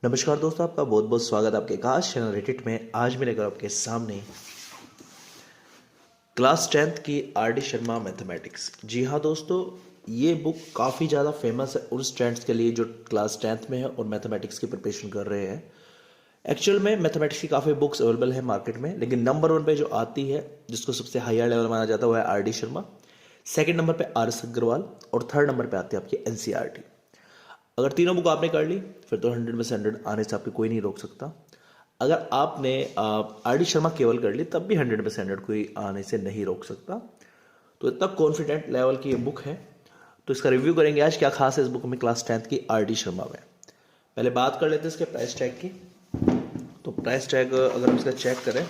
नमस्कार दोस्तों, आपका बहुत बहुत स्वागत है आपके आकाश चैनल रेडिट में। आज मैं लेकर आपके सामने क्लास 10th की आर डी शर्मा मैथमेटिक्स। जी हाँ दोस्तों, ये बुक काफ़ी ज़्यादा फेमस है उन स्टूडेंट्स के लिए जो क्लास 10th में है और मैथमेटिक्स की प्रिपरेशन कर रहे हैं। एक्चुअल में मैथमेटिक्स की काफ़ी बुक्स अवेलेबल है मार्केट में, लेकिन नंबर 1 पे जो आती है, जिसको सबसे हायर लेवल माना जाता है, वो है R D Sharma. Second number पे आर एस अग्रवाल और थर्ड नंबर पे आती है आपकी एन सी आर टी। अगर तीनों बुक आपने कर ली फिर तो 100 में से 100 आने से आपको कोई नहीं रोक सकता। अगर आपने आर डी शर्मा केवल कर ली तब भी 100 में से 100 कोई आने से नहीं रोक सकता। तो इतना कॉन्फिडेंट लेवल की ये बुक है। तो इसका रिव्यू करेंगे आज, क्या खास है इस बुक में क्लास 10th की आर डी शर्मा में। पहले बात कर लेते हैं इसके प्राइस टैग की। तो प्राइस टैग अगर हम इसका चेक करें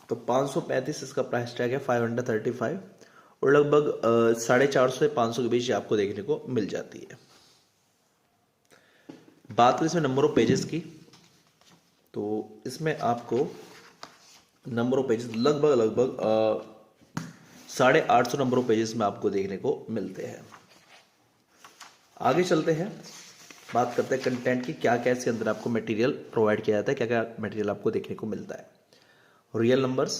तो 535 इसका प्राइस टैग है, 535, और लगभग 450 से 500 के बीच आपको देखने को मिल जाती है। बात करें इसमें नंबर ऑफ पेजेस की, तो इसमें आपको नंबर ऑफ पेजेस लगभग 850 नंबर ऑफ पेजेस में आपको देखने को मिलते हैं। आगे चलते हैं, बात करते हैं कंटेंट की। क्या क्या इसके अंदर आपको मटेरियल प्रोवाइड किया जाता है, क्या क्या मटेरियल आपको देखने को मिलता है। Real numbers,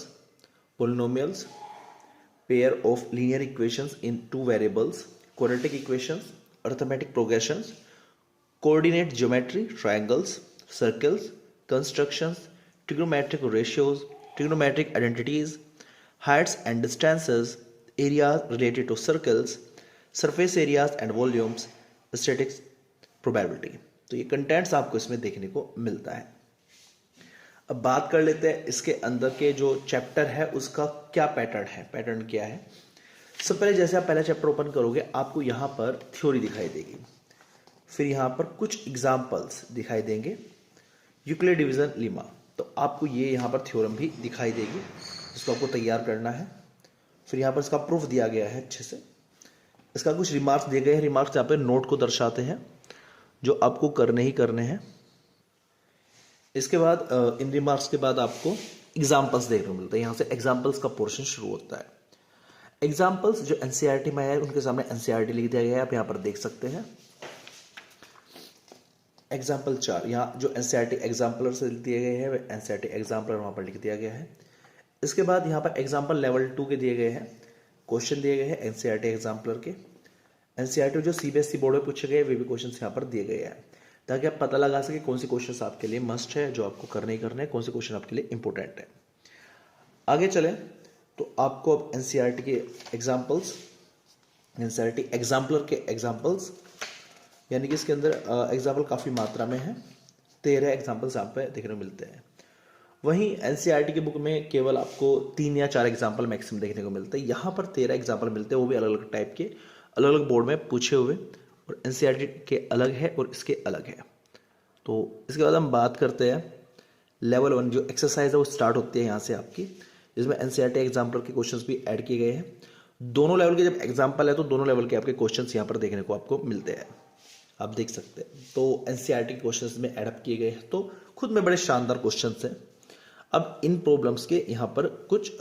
polynomials, pair of linear equations in two variables, quadratic equations, arithmetic progressions, coordinate geometry, triangles, circles, constructions, trigonometric ratios, trigonometric identities, heights and distances, areas related to circles, surface areas and volumes, statistics, probability। तो ये contents आपको इसमें देखने को मिलता है। अब बात कर लेते हैं इसके अंदर के जो चैप्टर है उसका क्या पैटर्न है, पैटर्न क्या है। सबसे पहले जैसे आप पहला चैप्टर ओपन करोगे आपको यहाँ पर थ्योरी दिखाई देगी, फिर यहाँ पर कुछ एग्जाम्पल्स दिखाई देंगे, यूक्लिड डिवीजन लीमा, तो आपको ये यहाँ पर थ्योरम भी दिखाई देगी जिसको आपको तैयार करना है। फिर यहाँ पर इसका प्रूफ दिया गया है अच्छे से, इसका कुछ रिमार्क्स दिए गए हैं। रिमार्क्स यहाँ पर नोट को दर्शाते हैं जो आपको करने ही करने हैं। इसके बाद इन रिमार्क्स के बाद आपको एग्जाम्पल्स देखने को मिलता है। यहाँ से एग्जाम्पल्स का पोर्शन शुरू होता है। एग्जाम्पल्स जो एनसीईआरटी में है उनके सामने एनसीईआरटी लिख दिया गया है, आप यहाँ पर देख सकते हैं। एग्जाम्पल 4 यहाँ जो एनसीईआरटी एग्जाम्पलर से दिए गए हैं, एनसीईआरटी एग्जाम्पलर वहाँ पर लिख दिया गया है। इसके बाद यहाँ पर एग्जाम्पल लेवल 2 के दिए गए हैं, क्वेश्चन दिए गए हैं एनसीईआरटी एग्जाम्पलर के। एनसीईआरटी जो सीबीएसई बोर्ड में पूछे गए वे भी क्वेश्चन यहाँ पर दिए गए हैं, ताकि आप पता लगा सके कौन से क्वेश्चन आपके लिए मस्ट है, जो आपको करने ही करने हैं, कौन से क्वेश्चन आपके लिए इंपॉर्टेंट है। आगे चलें तो आपको अब एनसीईआरटी के एग्जाम्पल्स, एनसीईआरटी एग्जाम्पलर के एग्जाम्पल्स, यानी कि इसके अंदर एग्जाम्पल काफ़ी मात्रा में है, 13 एग्जाम्पल्स यहाँ पे देखने को मिलते हैं। वहीं एनसीईआरटी की बुक में केवल आपको 3 या 4 एग्जाम्पल मैक्सिमम देखने को मिलते हैं। यहाँ पर 13 एग्जाम्पल मिलते हैं, वो भी अलग अलग टाइप के, अलग अलग बोर्ड में पूछे हुए, और एनसीईआरटी के अलग है और इसके अलग है। तो इसके बाद हम बात करते हैं लेवल 1 जो एक्सरसाइज है वो स्टार्ट होती है यहाँ से आपकी, जिसमें एनसीईआरटी एग्जाम्पल के क्वेश्चंस भी ऐड किए गए हैं। दोनों लेवल के जब एग्जाम्पल है तो दोनों लेवल के आपके क्वेश्चंस यहाँ पर देखने को आपको मिलते हैं, आप देख सकते हैं। तो एनसीईआरटी के क्वेश्चंस में एडअप किए गए हैं, तो खुद में बड़े शानदार क्वेश्चन हैं। अब इन प्रॉब्लम्स के यहाँ पर कुछ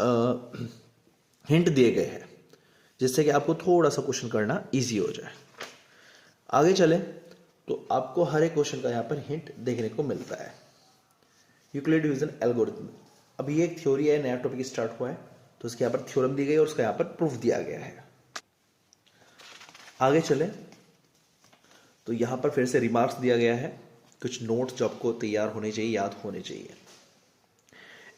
हिंट दिए गए हैं जिससे कि आपको थोड़ा सा क्वेश्चन करना ईजी हो जाए। आगे चलें तो आपको हर एक क्वेश्चन का यहाँ पर हिंट देखने को मिलता है। यूक्लिड डिवीजन एल्गोरिथम, अब ये एक थ्योरी है, नया टॉपिक स्टार्ट हुआ है, तो इसके यहाँ पर थ्योरम दी गई है और उसका यहाँ पर प्रूफ दिया गया है। आगे चलें तो यहाँ पर फिर से रिमार्क्स दिया गया है, कुछ नोट्स जो आपको तैयार होने चाहिए, याद होने चाहिए।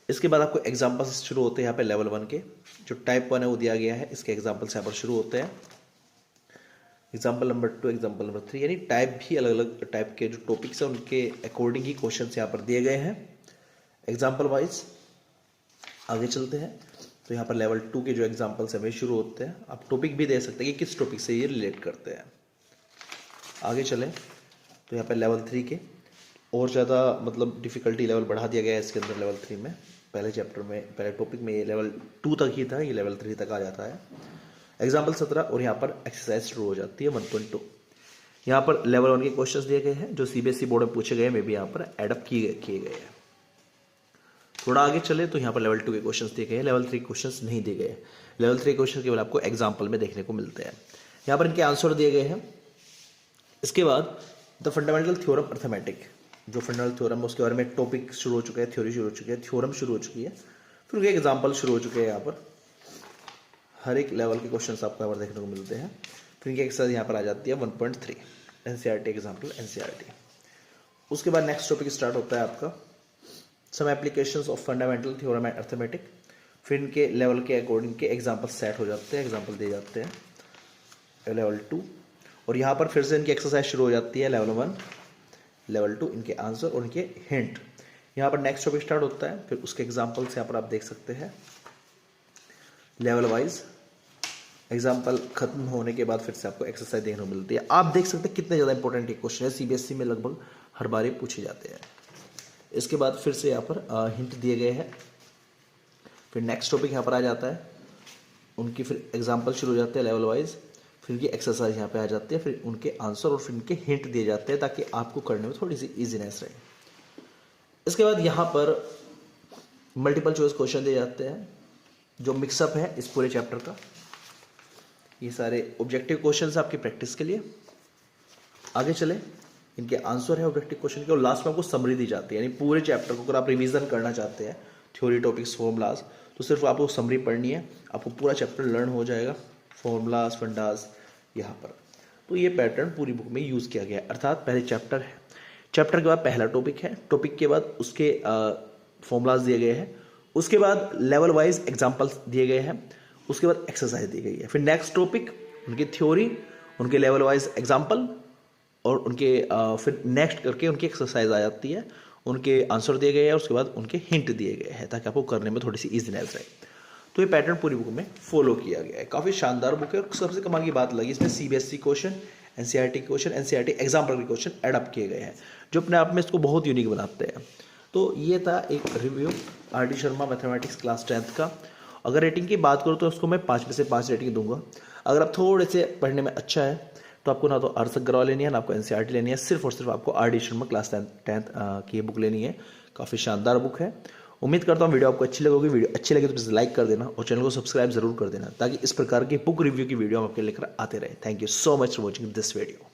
इसके बाद आपको एग्जाम्पल्स शुरू होते हैं यहाँ पे लेवल 1 के, जो टाइप 1 है वो दिया गया है, इसके एग्जाम्पल्स यहाँ पर शुरू होते हैं। एग्जाम्पल नंबर 2, एग्जाम्पल नंबर 3, यानी टाइप भी अलग अलग टाइप के जो टॉपिक्स हैं उनके अकॉर्डिंग ही क्वेश्चंस यहाँ पर दिए गए हैं एग्जाम्पल वाइज। आगे चलते हैं तो यहाँ पर लेवल 2 के जो एग्जाम्पल्स हैं वे शुरू होते हैं। आप टॉपिक भी दे सकते हैं कि किस टॉपिक से ये रिलेट करते हैं। आगे चलें तो यहाँ पर लेवल 3 के और ज़्यादा मतलब डिफ़िकल्टी लेवल बढ़ा दिया गया है इसके अंदर लेवल 3 में। पहले चैप्टर में, पहले टॉपिक में ये लेवल 2 तक ही था, ये लेवल 3 तक आ जाता है। एग्जाम्पल 17 और यहाँ पर एक्सरसाइज शुरू हो जाती है 1.2। यहाँ पर लेवल 1 के क्वेश्चंस दिए गए हैं जो सीबीएसई बोर्ड में पूछे गए, में भी यहाँ पर एडअप किए गए हैं। थोड़ा आगे चले तो यहाँ पर लेवल 2 के क्वेश्चंस दिए गए हैं, लेवल 3 क्वेश्चंस नहीं दिए गए। लेवल 3 क्वेश्चन केवल आपको एग्जाम्पल में देखने को मिलते हैं। यहाँ पर इनके आंसर दिए गए हैं। इसके बाद द फंडामेंटल थ्योरम अर्थमेटिक, जो फंडामेंटल थ्योरम है उसके बारे में टॉपिक शुरू हो चुका है, थ्योरी शुरू हो चुकी है, थ्योरम शुरू हो चुकी है, फिर उनके एग्जाम्पल शुरू हो चुके हैं। यहाँ पर हर एक लेवल के क्वेश्चन आपको यहाँ पर देखने को मिलते हैं। फिर इनकी एक्सरसाइज यहाँ पर आ जाती है 1.3 एनसीईआरटी एग्जाम्पल एनसीईआरटी। उसके बाद नेक्स्ट टॉपिक स्टार्ट होता है आपका some applications of fundamental theorem and arithmetic. फिर इनके लेवल के अकॉर्डिंग के एग्जाम्पल सेट हो जाते हैं, एग्जाम्पल दिए जाते हैं लेवल 2। और यहाँ पर फिर से इनकी एक्सरसाइज शुरू हो जाती है लेवल 1, लेवल 2, इनके आंसर और इनके हिंट। यहाँ पर नेक्स्ट टॉपिक स्टार्ट होता है, फिर उसके एग्जाम्पल्स यहाँ पर आप देख सकते हैं लेवल वाइज। एग्जाम्पल खत्म होने के बाद फिर से आपको एक्सरसाइज देखने को मिलती है। आप देख सकते हैं कितने ज़्यादा इंपॉर्टेंट ये क्वेश्चन है, सीबीएसई में लगभग हर बार ये पूछे जाते हैं। इसके बाद फिर से यहाँ पर हिंट दिए गए हैं। फिर नेक्स्ट टॉपिक यहाँ पर आ जाता है, उनकी फिर एग्जाम्पल शुरू हो जाते हैं लेवल वाइज, फिर उनकी एक्सरसाइज यहाँ पे आ जाती है, फिर उनके आंसर और फिर उनके हिंट दिए जाते हैं ताकि आपको करने में थोड़ी सी ईजीनेस रहे। इसके बाद यहाँ पर मल्टीपल चॉइस क्वेश्चन दिए जाते हैं जो मिक्सअप है इस पूरे चैप्टर का। ये सारे ऑब्जेक्टिव क्वेश्चंस आपकी प्रैक्टिस के लिए। आगे चले, इनके आंसर है ऑब्जेक्टिव क्वेश्चन के और लास्ट में आपको समरी दी जाती है। यानी पूरे चैप्टर को अगर आप रिवीजन करना चाहते हैं थ्योरी टॉपिक्स फॉर्मूलाज, तो सिर्फ आपको समरी पढ़नी है, आपको पूरा चैप्टर लर्न हो जाएगा, फॉर्मूलाज फंडाज यहाँ पर। तो ये पैटर्न पूरी बुक में यूज़ किया गया है। अर्थात पहले चैप्टर है, चैप्टर के बाद पहला टॉपिक है, टॉपिक के बाद उसके फॉर्मूलाज दिए गए हैं, उसके बाद लेवल वाइज एग्जाम्पल्स दिए गए हैं, उसके बाद एक्सरसाइज दी गई है, फिर नेक्स्ट टॉपिक उनकी थ्योरी, उनके लेवल वाइज एग्जाम्पल और उनके फिर नेक्स्ट करके उनकी एक्सरसाइज आ जाती है, उनके आंसर दिए गए हैं, उसके बाद उनके हिंट दिए गए हैं ताकि आपको करने में थोड़ी सी ईजीनेस रहे। तो ये पैटर्न पूरी बुक में फॉलो किया गया है। काफ़ी शानदार बुक है और सबसे कमाल की बात लगी इसमें CBSE question, NCERT question, NCERT example के क्वेश्चन एडअप किए गए हैं जो अपने आप में इसको बहुत यूनिक बनाते हैं। तो ये था एक review R D Sharma mathematics class 10th का। अगर रेटिंग की बात करूँ तो उसको मैं 5 में से 5 रेटिंग दूंगा। अगर आप थोड़े से पढ़ने में अच्छा है तो आपको ना तो आर अग्रवाल लेनी है ना आपको एनसीईआरटी लेनी है, सिर्फ और सिर्फ आपको R D Sharma class 10th की बुक लेनी है। काफ़ी शानदार बुक है। उम्मीद करता हूँ वीडियो आपको अच्छी लगेगी। वीडियो अच्छी लगे तो प्लीज़ लाइक कर देना और चैनल को सब्सक्राइब जरूर कर देना ताकि इस प्रकार की बुक रिव्यू की वीडियो हम आपके लेकर आते रहे। Thank you so much for watching this video.